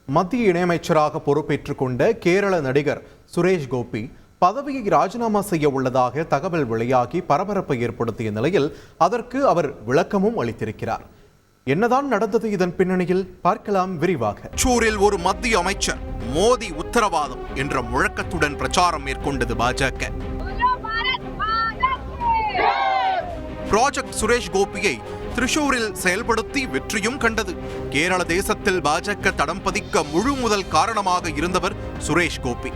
மத்திய இணையமைச்சராக பொறுப்பேற்றுக் கொண்ட கேரள நடிகர் சுரேஷ் கோபி பதவியை ராஜினாமா செய்ய உள்ளதாக தகவல் வெளியாகி பரபரப்பை ஏற்படுத்திய நிலையில் அதற்கு அவர் விளக்கமும் அளித்திருக்கிறார். என்னதான் நடந்தது இதன் பின்னணியில் பார்க்கலாம் விரிவாக. சூரில் ஒரு மத்திய அமைச்சர் மோடி உத்தரவாதம் என்ற முழக்கத்துடன் பிரச்சாரம் மேற்கொண்டது பாஜக. ப்ராஜெக்ட் சுரேஷ் கோபியை திரிசூரில் செயல்படுத்தி வெற்றியும் கண்டது. கேரள தேசத்தில் பாஜக தடம் பதிக்க முழு முதல் காரணமாக இருந்தவர் சுரேஷ் கோபி.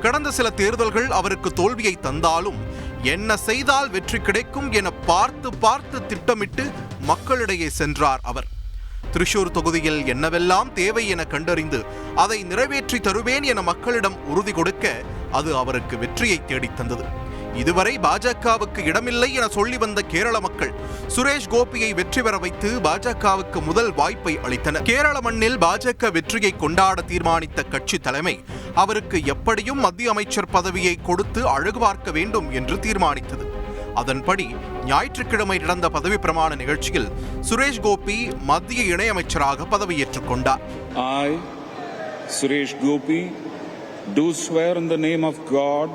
கடந்த சில தேர்தல்கள் அவருக்கு தோல்வியை தந்தாலும் என்ன செய்தால் வெற்றி கிடைக்கும் என பார்த்து திட்டமிட்டு மக்களிடையே சென்றார் அவர். திரிசூர் தொகுதியில் என்னவெல்லாம் தேவை என கண்டறிந்து அதை நிறைவேற்றி தருவேன் என மக்களிடம் உறுதி கொடுக்க அது அவருக்கு வெற்றியை தேடித் தந்தது. இதுவரை பாஜகவுக்கு இடமில்லை என சொல்லி வந்த கேரள மக்கள் சுரேஷ் கோபியை வெற்றி பெற வைத்து பாஜகவுக்கு முதல் வாய்ப்பை அளித்தனர். கேரள மண்ணில் பாஜக வெற்றியை கொண்டாட தீர்மானித்த கட்சி தலைமை அவருக்கு எப்படியும் மத்திய அமைச்சர் பதவியை கொடுத்து அழகு பார்க்க வேண்டும் என்று தீர்மானித்தது. அதன்படி ஞாயிற்றுக்கிழமை நடந்த பதவி பிரமாண நிகழ்ச்சியில் சுரேஷ் கோபி மத்திய இணையமைச்சராக பதவியேற்றுக் கொண்டார். I, Suresh Gopi, do swear in the name of God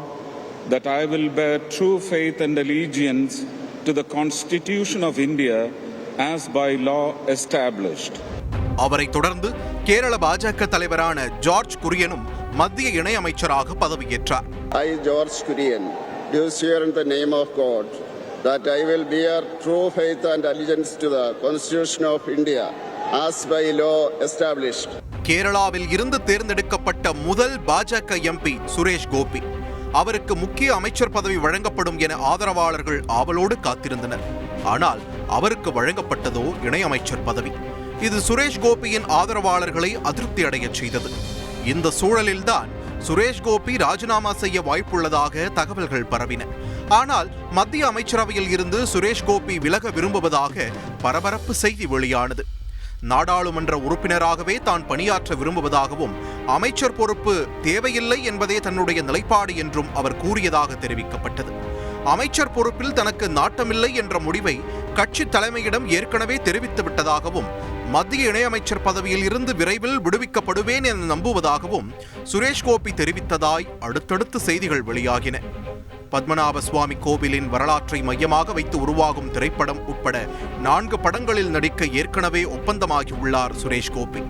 that I will bear true faith and allegiance to the Constitution of India as by law established. அவரை தொடர்ந்து கேரள பாஜக தலைவரான ஜார்ஜ் குரியனும் மத்திய இணை அமைச்சராக பதவியேற்றார். I, George Kurian, do swear in the name of God that I will bear true faith and allegiance to the Constitution of India as by law established. கேரளாவில் இருந்து தேர்ந்தெடுக்கப்பட்ட முதல் பாஜக எம்பி சுரேஷ் கோபி. அவருக்கு முக்கிய அமைச்சர் பதவி வழங்கப்படும் என ஆதரவாளர்கள் ஆவலோடு காத்திருந்தனர். ஆனால் அவருக்கு வழங்கப்பட்டதோ இணையமைச்சர் பதவி. இது சுரேஷ் கோபியின் ஆதரவாளர்களை அதிருப்தி அடைய செய்தது. இந்த சூழலில்தான் சுரேஷ் கோபி ராஜினாமா செய்ய வாய்ப்புள்ளதாக தகவல்கள் பரவின. ஆனால் மத்திய அமைச்சரவையில் இருந்து சுரேஷ் கோபி விலக விரும்புவதாக பரபரப்பு செய்தி வெளியானது. நாடாளுமன்ற உறுப்பினராகவே தான் பணியாற்ற விரும்புவதாகவும் அமைச்சர் பொறுப்பு தேவையில்லை என்பதே தன்னுடைய நிலைப்பாடு என்றும் அவர் கூறியதாக தெரிவிக்கப்பட்டது. அமைச்சர் பொறுப்பில் தனக்கு நாட்டமில்லை என்ற முடிவை கட்சி தலைமையிடம் ஏற்கனவே தெரிவித்து விட்டதாகவும் மத்திய இணையமைச்சர் பதவியில் இருந்து விரைவில் விடுவிக்கப்படுவேன் என நம்புவதாகவும் சுரேஷ் கோபி தெரிவித்ததாய் அடுத்தடுத்து செய்திகள் வெளியாகின. பத்மநாப சுவாமி கோவிலின் வரலாற்றை மையமாக வைத்து உருவாகும் திரைப்படம் உட்பட 4 படங்களில் நடிக்க ஏற்கனவே ஒப்பந்தமாகியுள்ளார் சுரேஷ் கோபி.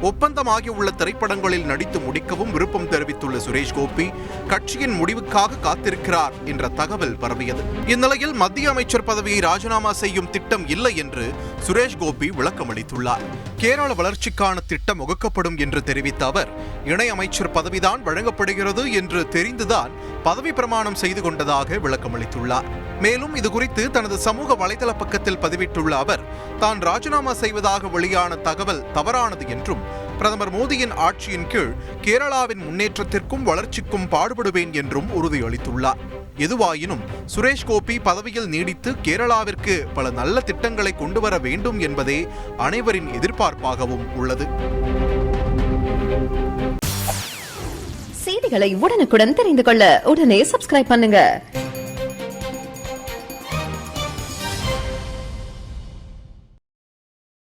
ஒப்பந்தமாகியுள்ள திரைப்படங்களில் நடித்து முடிக்கவும் விருப்பம் தெரிவித்துள்ள சுரேஷ் கோபி கட்சியின் முடிவுக்காக காத்திருக்கிறார் என்ற தகவல் பரவியது. இந்நிலையில் மத்திய அமைச்சர் பதவியை ராஜினாமா செய்யும் திட்டம் இல்லை என்று சுரேஷ் கோபி விளக்கம் அளித்துள்ளார். கேரள வளர்ச்சிக்கான திட்டம் வகுக்கப்படும் என்று தெரிவித்த அவர் இணை அமைச்சர் பதவிதான் வழங்கப்படுகிறது என்று தெரிந்துதான் பதவி பிரமாணம் செய்து கொண்டதாக விளக்கமளித்துள்ளார். மேலும் இதுகுறித்து தனது சமூக வலைதள பக்கத்தில் பதிவிட்டுள்ள அவர் தான் ராஜினாமா செய்வதாக வெளியான தகவல் தவறானது என்றும் பிரதமர் மோடியின் ஆட்சியின் கீழ் கேரளாவின் முன்னேற்றத்திற்கும் வளர்ச்சிக்கும் பாடுபடுவேன் என்றும் உறுதியளித்துள்ளார். எதுவாயினும் சுரேஷ் கோபி பதவியில் நீடித்து கேரளாவிற்கு பல நல்ல திட்டங்களை கொண்டு வர வேண்டும் என்பதே அனைவரின் எதிர்பார்ப்பாகவும் உள்ளது. செய்திகளை உடனுக்குடன் தெரிந்து கொள்ள உடனே சப்ஸ்கிரைப் பண்ணுங்க.